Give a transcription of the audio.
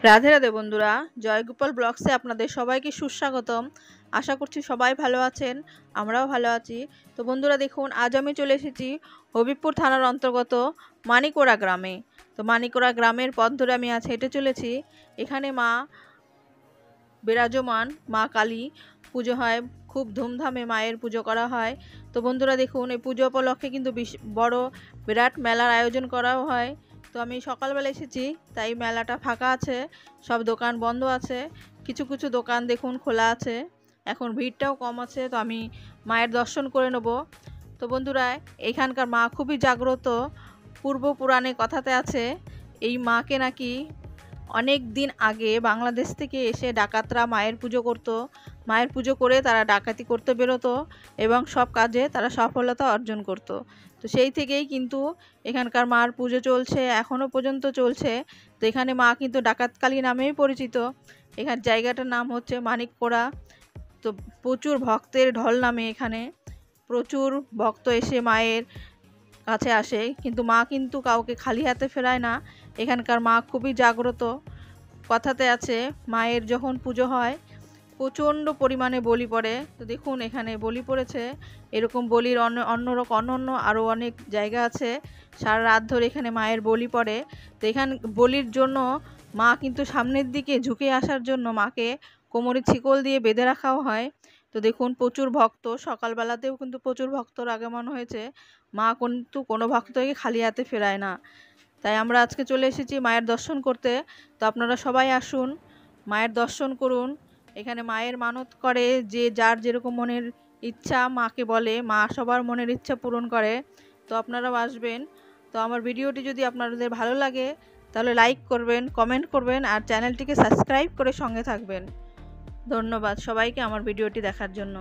রাধে রাধে বন্ধুরা, জয়গোপাল ব্লগসে আপনাদের সবাইকে সুস্বাগতম। আশা করছি সবাই ভালো আছেন, আমরাও ভালো আছি। তো বন্ধুরা দেখুন, আজ আমি চলে এসেছি হবিবপুর থানার অন্তর্গত মানিকোড়া গ্রামে। তো মানিকোড়া গ্রামের পথ ধরে আমি আজ হেঁটে চলেছি। এখানে মা বিরাজমান, মা কালী পুজো হয়, খুব ধুমধামে মায়ের পুজো করা হয়। তো বন্ধুরা দেখুন, এই পুজো উপলক্ষে কিন্তু বড় বিরাট মেলার আয়োজন করাও হয়। তো আমি সকালবেলা এসেছি, তাই মেলাটা ফাঁকা আছে, সব দোকান বন্ধ আছে। কিছু কিছু দোকান দেখুন খোলা আছে, এখন ভিড়টাও কম আছে। তো আমি মায়ের দর্শন করে নেব। তো বন্ধুরা, এখানকার মা খুবই জাগ্রত। পূর্ব পুরাণে কথাতে আছে, এই মাকে নাকি অনেক দিন আগে বাংলাদেশ থেকে এসে ডাকাতরা মায়ের পুজো করত। মায়ের পুজো করে তারা ডাকাতি করতে বেরোতো এবং সব কাজে তারা সফলতা অর্জন করত। তো সেই থেকেই কিন্তু এখানকার মার পুজো চলছে, এখনও পর্যন্ত চলছে। তো এখানে মা কিন্তু ডাকাতকালী নামেই পরিচিত। এখানে জায়গাটার নাম হচ্ছে মানিকোড়া। তো প্রচুর ভক্তের ঢল নামে এখানে, প্রচুর ভক্ত এসে মায়ের কাছে আসে, কিন্তু মা কিন্তু কাউকে খালি হাতে ফেরায় না। এখানকার মা খুবই জাগ্রত। কথাতে আছে, মায়ের যখন পুজো হয় প্রচণ্ড পরিমাণে বলি পড়ে। তো দেখুন এখানে বলি পড়েছে। এরকম বলির অন্য আরও অনেক জায়গা আছে। সারা রাত ধরে এখানে মায়ের বলি পড়ে। তো এখানে বলির জন্য মা কিন্তু সামনের দিকে ঝুঁকে আসার জন্য মাকে কোমরে শিকল দিয়ে বেঁধে রাখাও হয়। তো দেখুন প্রচুর ভক্ত, সকালবেলাতেও কিন্তু প্রচুর ভক্তর আগমন হয়েছে। মা কিন্তু কোনো ভক্তকে খালি হাতে ফেরায় না। তাই আমরা আজকে চলে এসেছি মায়ের দর্শন করতে। তো আপনারা সবাই আসুন, মায়ের দর্শন করুন। এখানে মায়ের মানত করে, যে যার যেরকম মনের ইচ্ছা মাকে বলে, মা সবার মনের ইচ্ছা পূরণ করে। তো আপনারাও আসবেন। তো আমার ভিডিওটি যদি আপনাদের ভালো লাগে তাহলে লাইক করবেন, কমেন্ট করবেন আর চ্যানেলটিকে সাবস্ক্রাইব করে সঙ্গে থাকবেন। ধন্যবাদ সবাইকে আমার ভিডিওটি দেখার জন্য।